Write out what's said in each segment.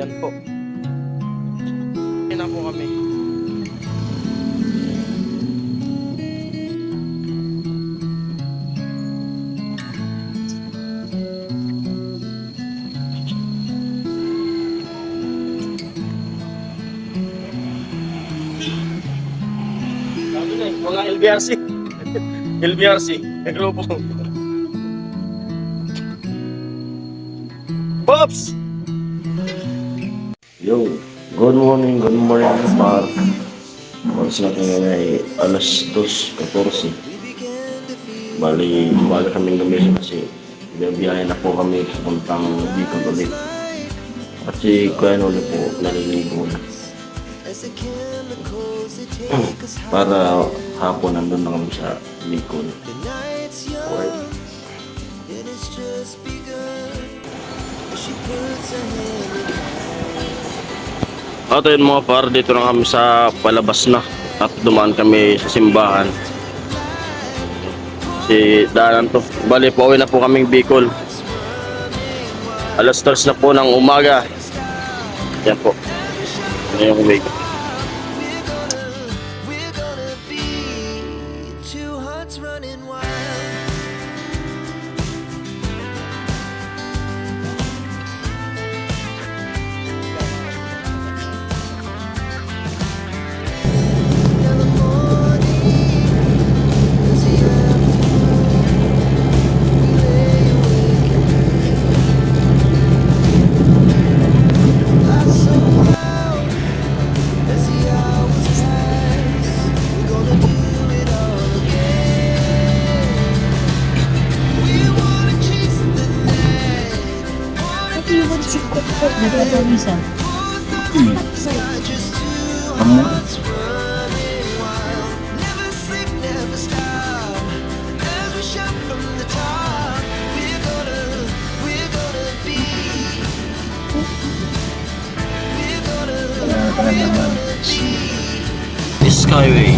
Ayan po. Ayan na po kami. Mga LBRC. LBRC. Nagrupo. Pops! Yo, good morning Mar. Oras natin ngayon ay alas 2:14. Bali, umaga kaming gumising kasi biyahe na po kami puntang Bicol ulit. At si Kuya Noli po naliligo na. Para hapon nandun na kami sa Bicol. Okay. At yun mga par, dito na kami sa palabas na at dumaan kami sa simbahan. Si daanan to. Bali, pauwi na po kaming Bicol. Alas 3 na po ng umaga. Yan po. Yan yung Bicol. Skyway.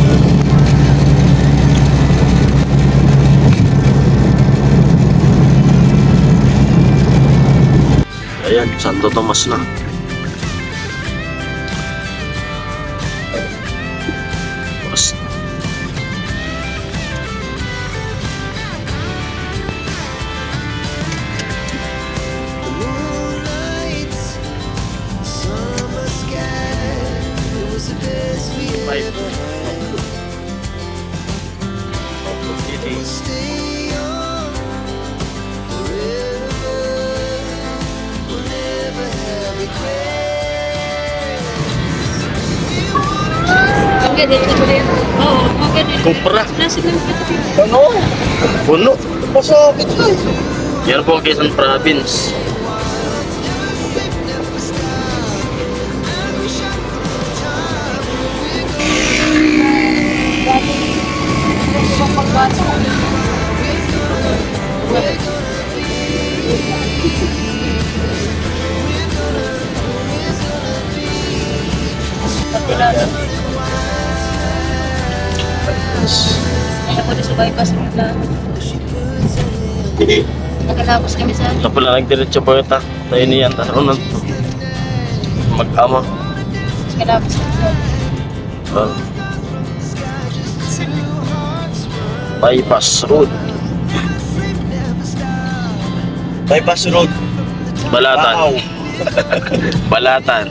Ayan, Santo Tomas na. Mas kumpra. Ano? Puno. Pasakit na. Yan po ang Quezon Province. Kaya ko sa bypass mo lang. Nakalapos kami sa Ito pala nagdiretso po ito. Tayo niyan. Ano na ito? Mag-ama. nakalapos kami. Bypass Road. Bypass road. Balatan. Wow. Balatan.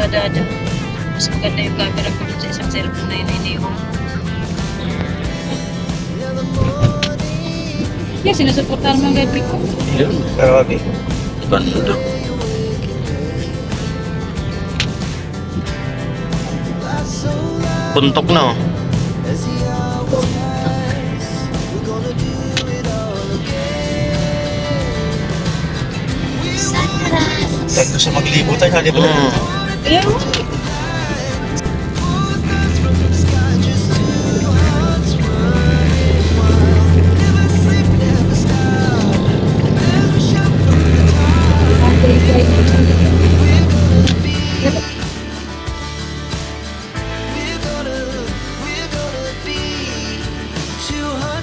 Da. Mas maganda yung camera ko dun sa isang cellphone na yun iniwan. Yeah, sinusuportahan mo ang gabi ko. Yun. Grabe. Bando. Puntok na oh. Tagdo sa maglibutan, hindi ba? Ayaw. Too hard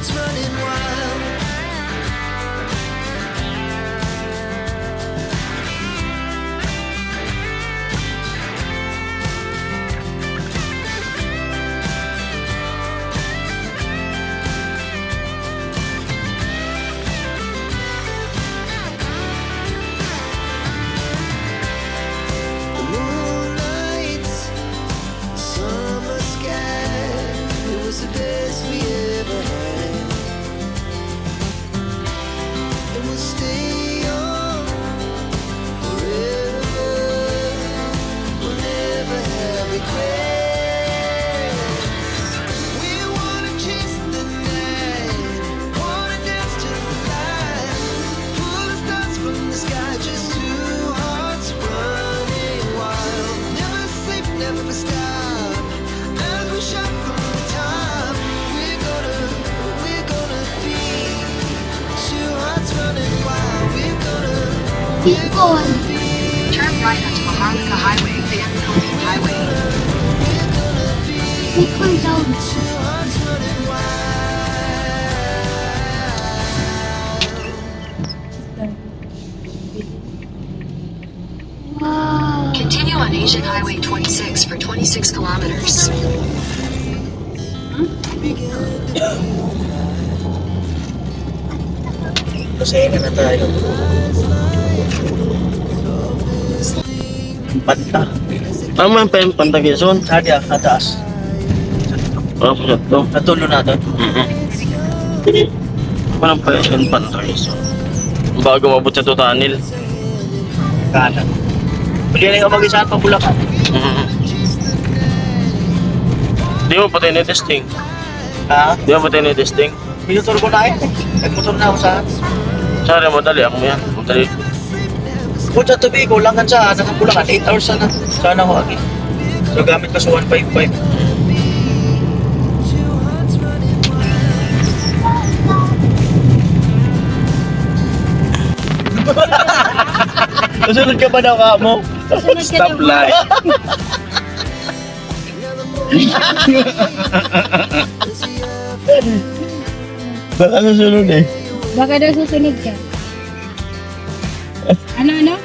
Bicol. Turn right onto Maharlika Highway, then Philippine Highway. Bicol daw. Wow. Continue on Asian Highway 26 for 26 kilometers. Pasaya na tayo. Panta. Ano man pa yung Pantagison? Sadi ataas. Ano po siya to? Natulo natin. Parang pa yung Pantagison. Bago mabot sa Tutanil. Kanan. Pwede na ka mag-isa pa Bulacan. Di mo pati ni-testing. Ha? Di mo pati ni-testing. Minutor ko na eh. Nagmotor na ako sa... Sorry, madali ako yan. Madali. Kung sa tubi ko, langan sa Bulacan. 8 hours sana. Sana ako agi. So gamit ko sa 155. Susunod ka ba daw ka mo? Stop light. Baka susunod eh. Baka daw susunod ka. Ano?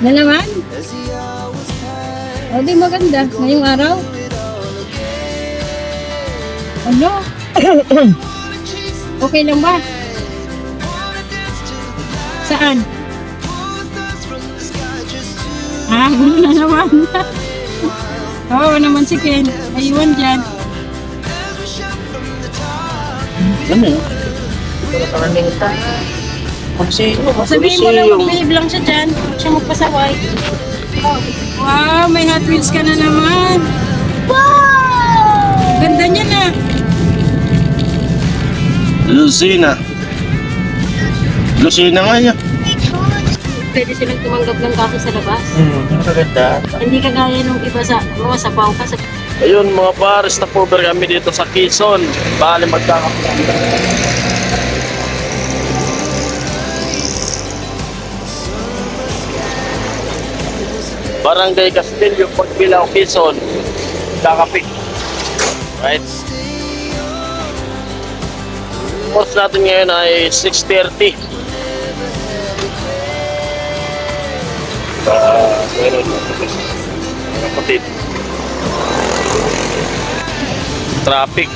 Na naman? O di maganda. Ngayong araw? Ano? Okay lang ba? Saan? Gulo na naman. Oo naman si Ken. Aywan dyan. Ano yun? Kasi, Sabihin mo lang, bumilib lang siya dyan. Huwag siya magpasaway. Wow, may Hot Wheels ka na naman. Wow! Ganda niya na. Lucina. Lucina nga yan. Pwede silang tumanggap ng kaso sa labas. ang kaganda. Hindi kagaya nung iba sa mga sapaw ka sa Ayun mga par, stop over kami dito sa Quezon. Bali magkakapit. Barangay Castillo, Pagbilao, Quezon. Kakapit. Right? Oras natin ngayon ay 6:30. Ngayon, kapatid. Traffic.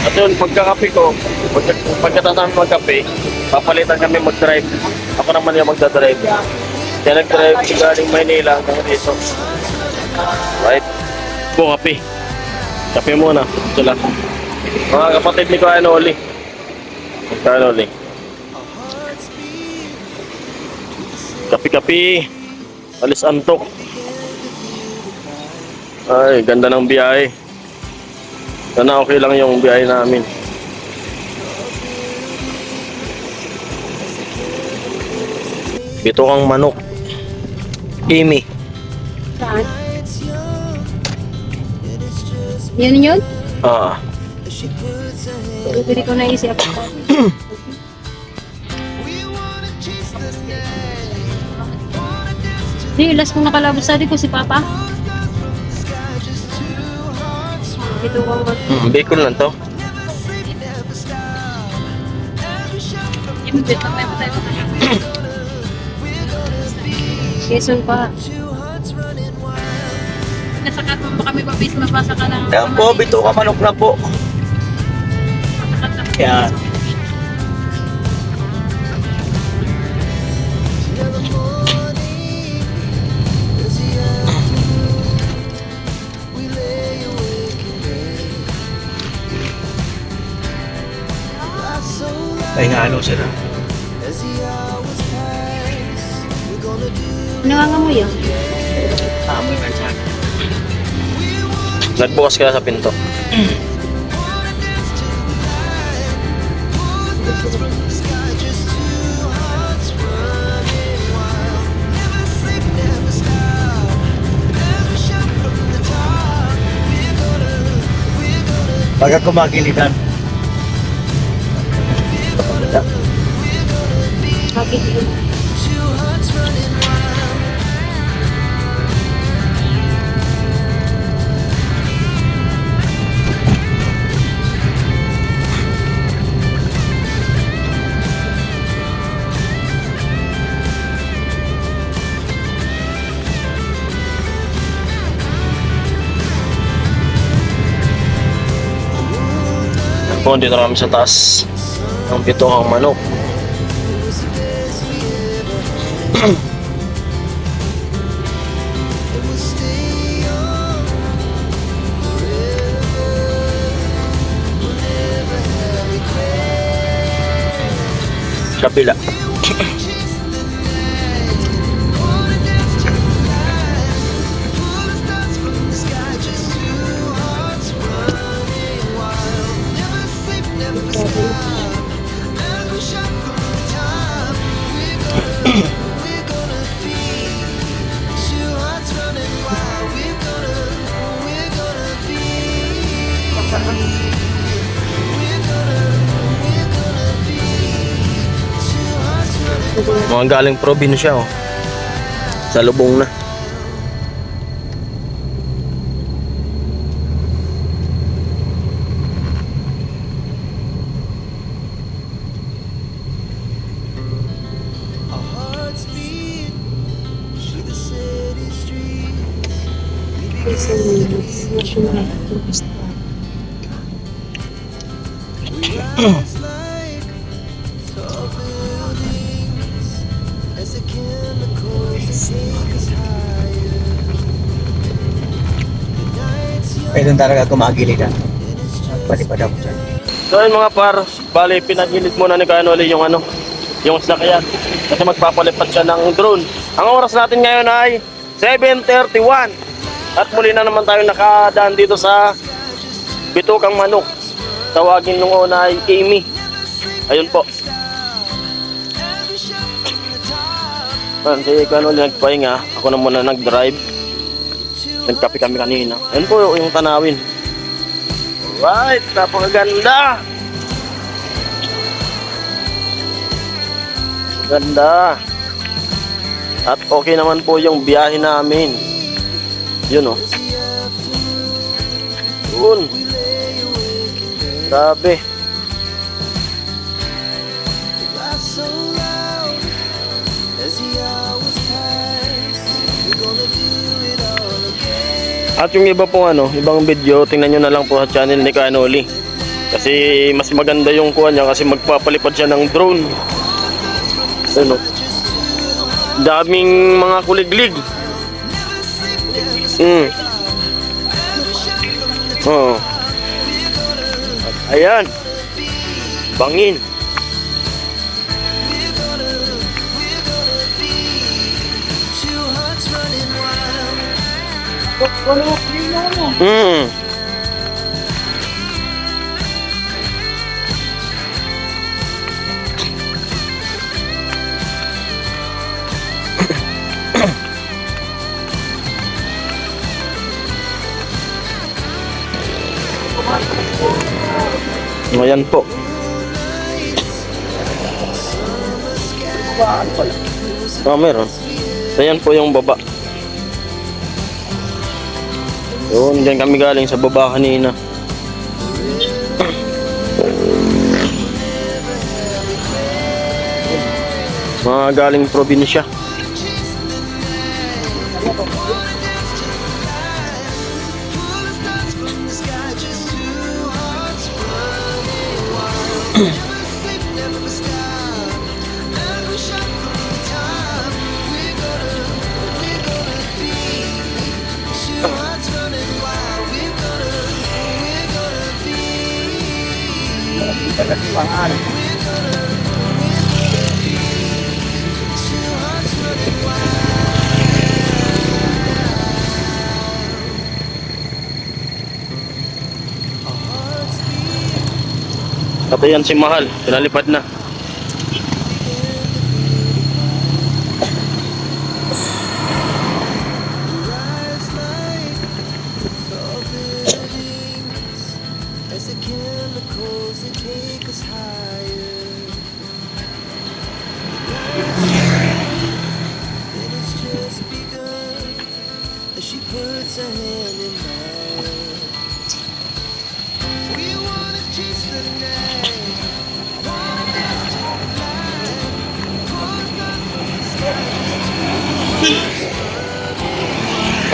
At yun, pagkakape ko, pagkatapos namin magkape, papalitan kami mag-drive. Ako naman yung magdadrive. Kaya nag-drive si galing Maynila hanggang dito. Right? Po, kape. Kape muna. Ito lang. Mga kapatid ni Kuya Noli. Kuya Noli. Kape-kape. Alis antok. Ay, ganda ng biyahe. Sana okay lang yung biyahe namin. Ito kang manok. Amy. Saan? Yun yun? Ah. bibili ko na isip. Di, last kong nakalabas sa ko si Papa. Ito ko Bacon lang to. yung bit na tayo. Quezon pa. Nasa katong pa kami babis mabasa ka lang. Yan po, bito ka manok na po. Yan. Ay nga ano sila. Nangangamoy yun. Amoy man siya. Nagbukas ka sa pinto. Pagka kumagilitan. Po, dito na kami sa taas ng Bituhang Manok. Kabila. Mga galing probinsya, oh. Sa lubong na. Pwede talaga kumagilitan. Palipad ako dyan. So yun mga par, bali pinagilid muna ni Kanoli yung yung sakyan. Kasi magpapalipad siya ng drone. Ang oras natin ngayon ay 7:31. At muli na naman tayo nakadaan dito sa Bituhang Manok. Tawagin nung una ay Amy. Ayun po. Si Kanoli nagpahinga. Ako na muna nag-drive. Nagkape kami kanina. Ayun po yung tanawin. Alright, napakaganda. Ganda. At okay naman po yung biyahe namin. Yun, oh. Yun. Grabe. At yung iba pong ibang video, tingnan nyo na lang po sa channel ni Kanoli. Kasi mas maganda yung kuha niya kasi magpapalipad siya ng drone. Ano? Daming mga kuliglig. Oh. Ayan. Bangin. Ayan po. Meron. Ayan po yung baba. Yun, dyan kami galing sa baba kanina. Mga galing probinsya. At ayan si Mahal, pinalipad na.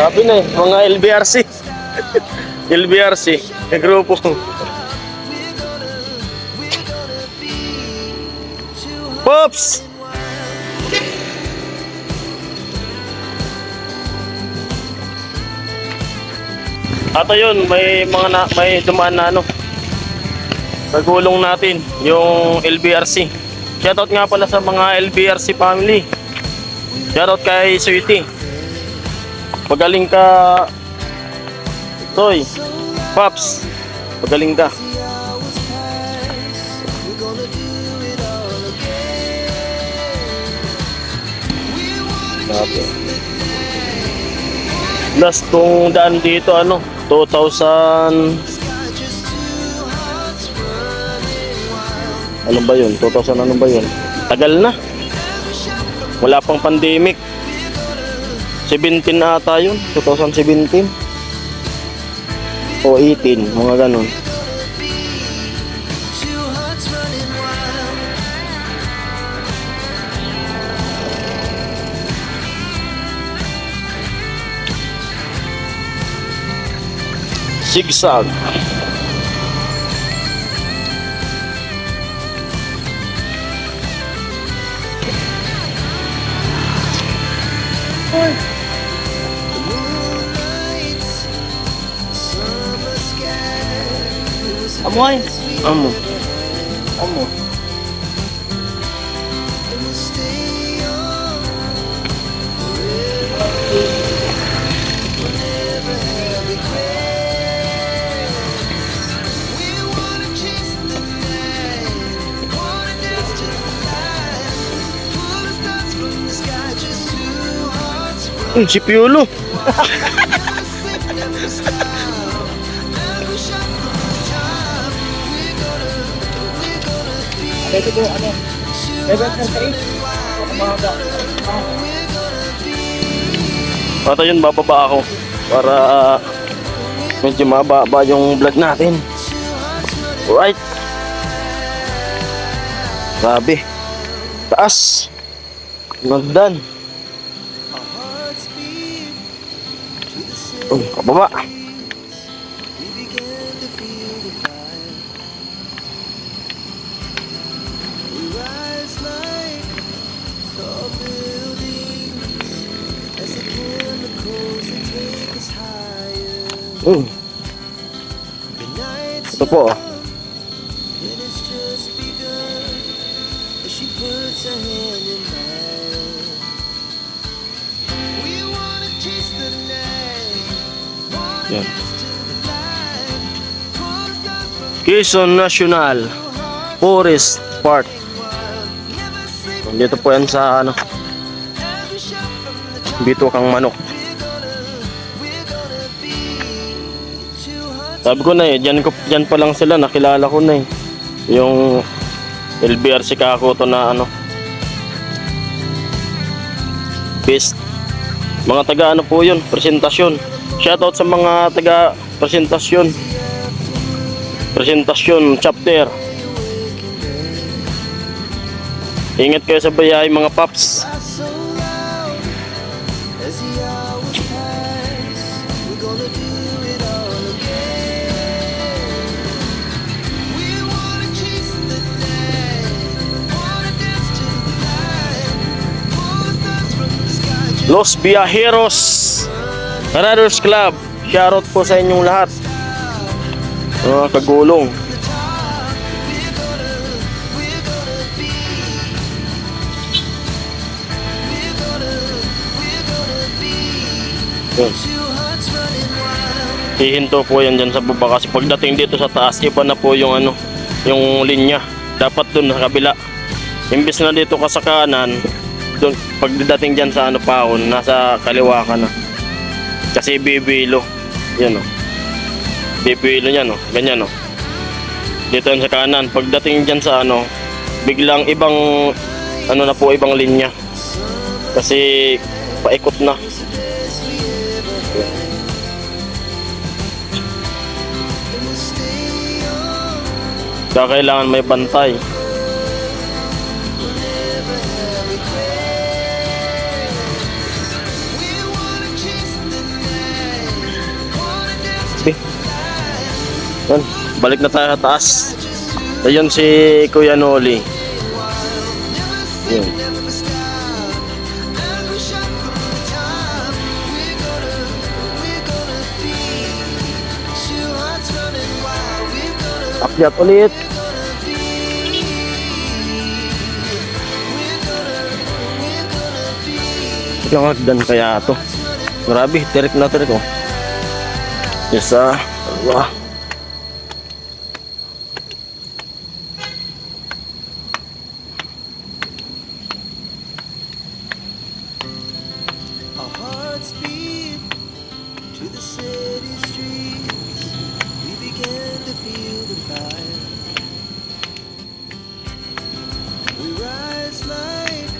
Sabi na eh, mga LBRC. LBRC, may grupo. Pops! At ayun, may dumaan na ano. Nagulong natin yung LBRC. Shoutout nga pala sa mga LBRC family. Shoutout kay Sweetie. Pagaling ka, Toy, Pops, pagaling ka. Grabe. Last kong daan dito, 2000... Ano ba yun? 2000 ano ba yun? Tagal na. Wala pang pandemic. 17 ata yun, 2017 o 18, mga ganun. Zigzag. Amoy. Amo. Amo. Si Piolo. Ito po, Level 38. Umaga. At ayun, bababa ako para medyo mababa yung vlog natin. Alright. Grabe. Taas. Nagdan. Kababa. Ito po. Yan. Quezon National Forest Park. Dito po yan sa Bito Kang Manok. Sabi ko na eh, dyan pa lang sila, nakilala ko na eh. Yung LBRC Kakoto na best. Mga taga po yun, presentasyon. Shoutout sa mga taga presentasyon. Presentasyon chapter. Ingat kayo sa bayahe mga paps. Los Viajeros Riders Club, shoutout po sa inyong lahat, mga kagulong. Hihinto po yan dyan sa baba kasi pagdating dito sa taas, iba na po yung yung linya. Dapat dun sa kabila. Imbis na dito ka sa kanan, doon pagdating diyan sa paon, nasa kaliwa ka na. Kasi bibilo. Yan Bibilo niyan ganyan Dito yan sa kanan. Pagdating dyan sa ano, biglang ibang, ano na po, ibang linya. Kasi paikot na. Kaya kailangan may bantay. Okay. Yan, balik na tayo sa taas. Ayun si Kuya Noli. Yun. Akyat ulit. Ilang hagdan kaya to? Grabe, tirik na tirik oh. Isa, dalawa. Our hearts beat to the city streets. We began to feel the fire. We rise like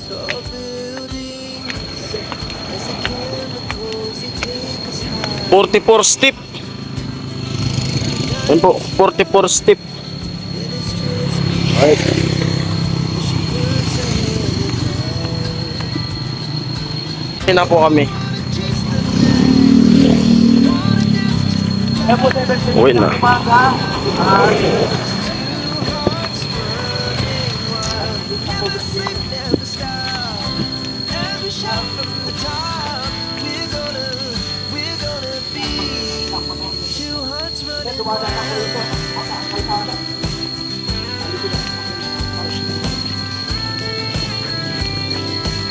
tall buildings as the chemicals they take us high. 44 step. Yan po, 44 step. Right. Na po kami. Uwi na. Every shot from the top. We're gonna be two hearts running wild.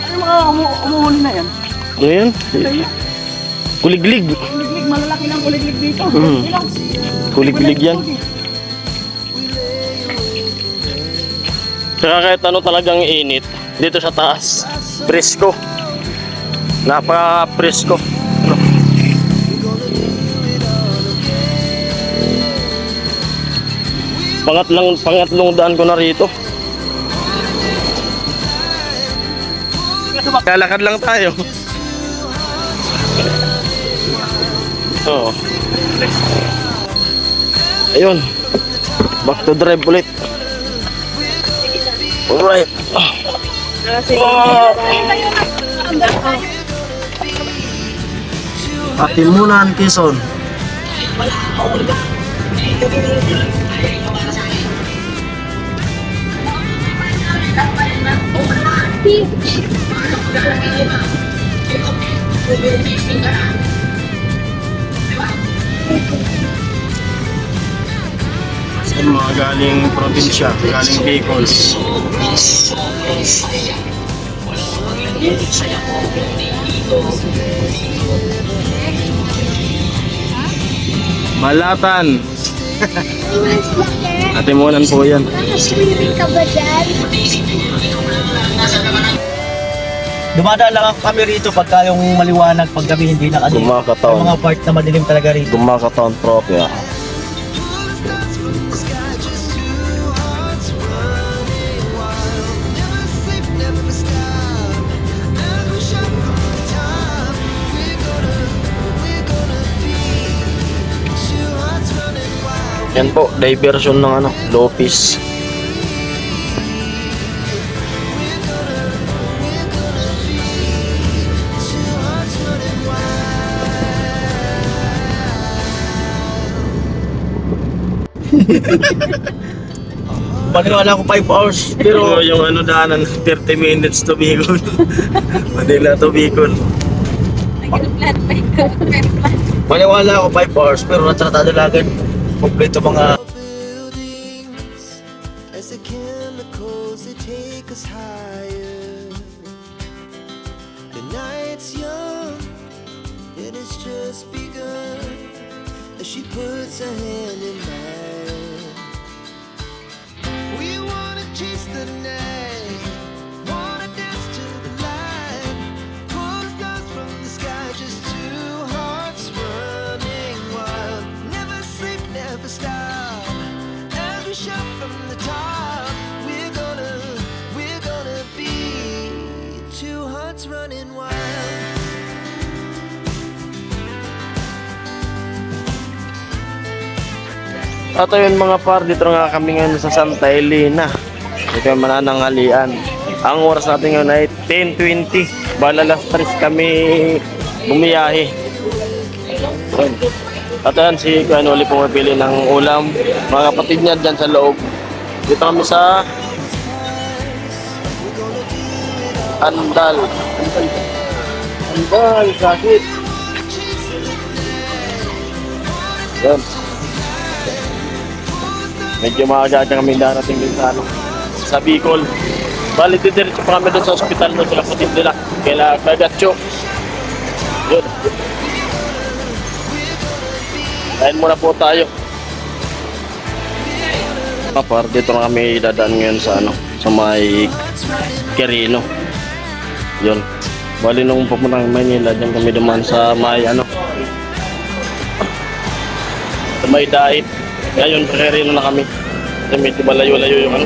Ano mga umuhuli na yan? Ano yan? Kuliglig. Kuliglig, malalaki ng kuliglig dito. Kuliglig yan. Tsaka kahit ano talagang init, dito sa taas, presko. Napaka-presko. Pangatlong daan ko na rito. Kalakad lang tayo. Oo. Ayun. Back to drive ulit. Alright. Atimunan, Quezon. Yung mga galing probinsya, galing Bicol. Malatan. Atimunan po yan. Nakaswimming ka ba dyan? Dumadaan lang ako kami rito pagka yung maliwanag, pag gabi hindi na kasi. Gumakataon. Yung mga part na madilim talaga rito. Gumakataon propia. Yan po, diversion ng ano, Lopez. Paniwala ko 5 hours. Pero yung ano daanan, 30 minutes to Bicol. Manila to Bicol. Nag-plan pa ikaw. Paniwala ko 5 hours pero natratado lagad. Kompleto mga Buildings as the chemicals they take us higher. The night's young, it has just begun. As she puts her hand in mine, we wanna chase the night, wanna dance to the light, pull the stars from the sky, just two hearts running wild. Never sleep, never stop, shot from the top. We're gonna be two hearts running wild. At ayun mga par, dito nga kami ngayon sa Santa Elena. Dito yung manananghalian. Ang oras natin ngayon ay 10:20. Bala alas 3 kami bumiyahe. Ayun. At ayun si Kuya Noli pumipili ng ulam. Mga kapatid niya dyan sa loob. Dito kami sa Andal. Andal, sakit. Yan. Medyo maaga kami darating din sa sa Bicol. Bali, diretso pa kami doon sa ospital doon sa kapatid nila. Kaila Bagatcho. Yun. Kain muna po tayo. Par, dito na kami dadaan ngayon sa sa may Quirino. Yun. Bali nung pupunta ng Manila, dyan kami dumaan sa may sa may Dait. Ngayon, Quirino na kami. Kasi medyo malayo-layo yung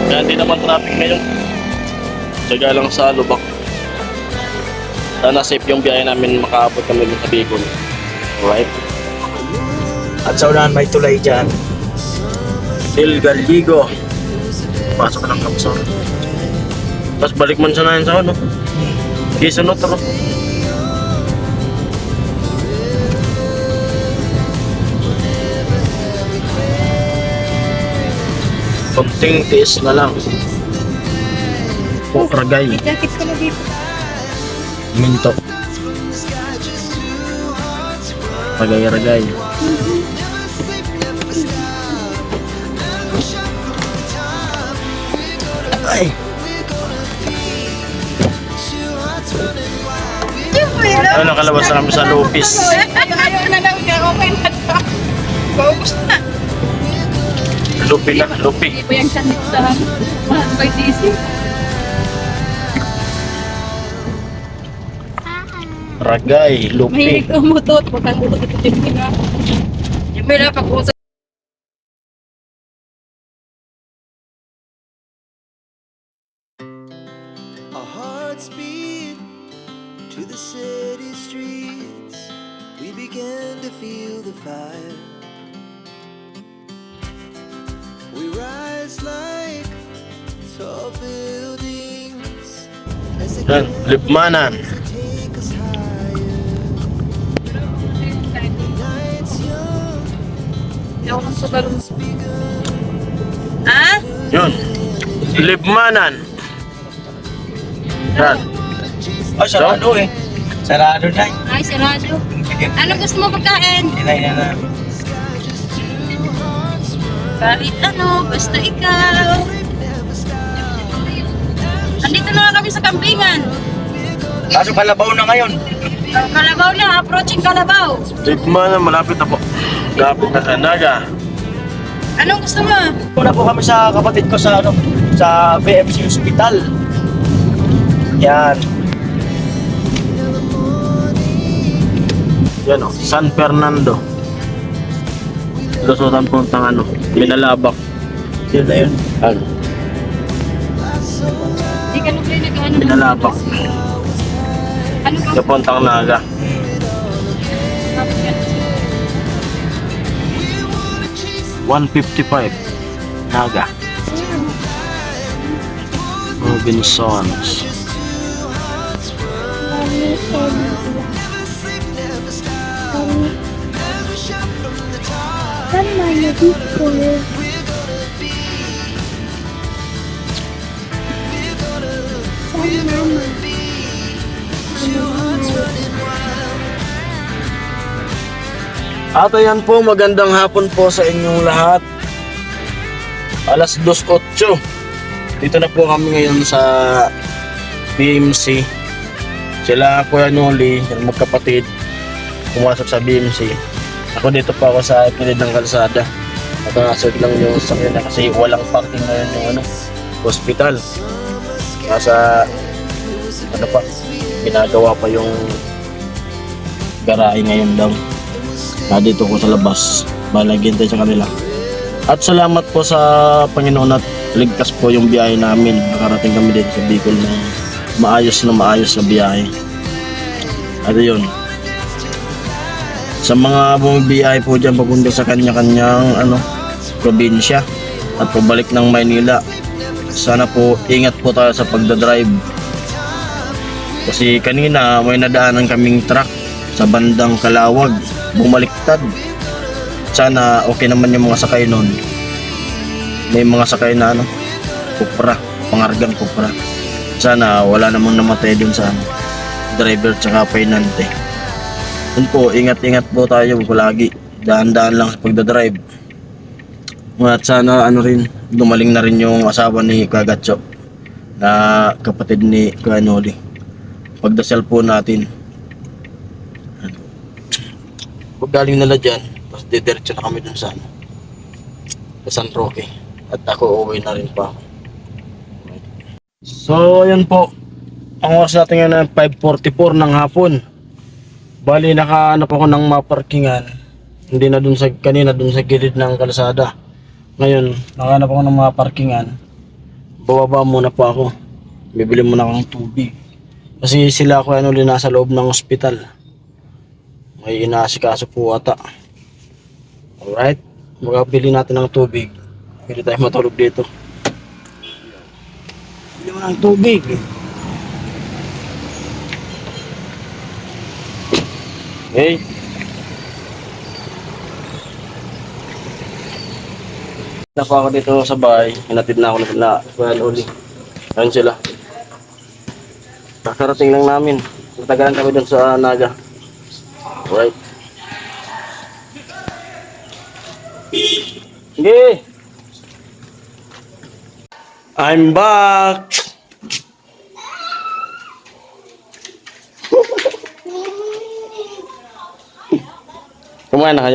Kaya hindi naman traffic ngayon. Tsaga lang sa Lubak. Sana safe yung biyahe namin, makaabot kami sa Bicol. Alright? At sa unahan may tulay dyan. El Gallego. Pasok ka ng Kapsor. Tapos balik man siya na yun sa Quezon Otro. Konting tiis na lang. Ragay. Jacket ko na dito. Minto. Ragay. Ay. Ano, nakalabas na kami sa Lupis. Ayaw na lang. Okay na to. Paubos na. Lupi. Hindi po yung sanit sa mahal by DC. Ragay, Lupi. Mahilig umutot. Baka umutot din nga. Yung may napag-usap. Our hearts beat to the city streets. We began to feel the fire. We rise like tall buildings as the Yan, Libmanan. take us higher. Nights young, Hindi ako nang sugalong. Ah? Yun. Libmanan. Yan. Oh, sarado eh. Sarado na eh. Ay, sarado. Anong gusto mo pagkain? Hinay na. Kahit basta ikaw. Andito na nga kami sa Kampingan. Kaso Kalabaw na ngayon. Kalabaw na, approaching Kalabaw. Libmanan, malapit na po. Malapit na sa Naga. Anong gusto mo? Muna po kami sa kapatid ko sa sa BMC Hospital. Yan. Yan San Fernando. Lusutan puntang Binalabak. Yun na yun. Hindi ka nung nag-ano. Binalabak. Ano ba? Sa puntang Naga. 155 Naga. Robinsons. Saan na dito? Saan mama? At ayan po, magandang hapon po sa inyong lahat. Alas 2:08. Dito na po kami ngayon sa BMC. Sila Kuya Noli, yung magkapatid, pumasok sa BMC. Ako dito pa ako sa kilid ng kalsada. At nasod lang yung sakyan na kasi walang parking ngayon yung hospital. Nasa ginagawa pa yung garahe ngayon daw. Dito ko sa labas, balagyan tayo sa kanila. At salamat po sa Panginoon at ligtas po yung biyahe namin. Nakarating kami dito sa Bicol ng maayos na biyahe. At yun, sa mga bumibiyahe po dyan papunta sa kanya-kanyang probinsya at pabalik ng Maynila, sana po ingat po tayo sa pagdadrive. Kasi kanina may nadaanan kaming truck sa bandang Kalawag, bumaliktad. Sana okay naman yung mga sakay nun. May mga sakay na kupra, pangargang kupra. Sana wala namang namatay dun sa driver tsaka painante. Yun po, ingat-ingat po tayo palagi. Dahan-dahan lang sa pagdadrive. At sana rin, dumaling na rin yung asawa ni Kagatso na kapatid ni Kuanoli. Pagdasal po natin. Pag galing nila dyan, tapos didiretso na kami dun sa San Roque. At ako uwi na rin pa. So, yun po. Ang oras natin ngayon ay 5:44 ng hapon. Bali, nakahanap ako ng maparkingan. Hindi na dun sa kanina, dun sa gilid ng kalsada. Ngayon, nakahanap ako ng maparkingan. Bababa muna po ako. Bibili muna ako ng tubig. Kasi sila ako nasa loob ng ospital. May inaasikaso po ata. Alright, magpili natin ng tubig. Pwede tayo matulog dito. Bili mo ng tubig. Hey. Napa ako dito sa bahay. Hinatid na ako na uli. Ayun sila. Kakarating lang namin. Natagalan kami dun sa Naga. Alright. Okay. I'm back. Kumain na kayo.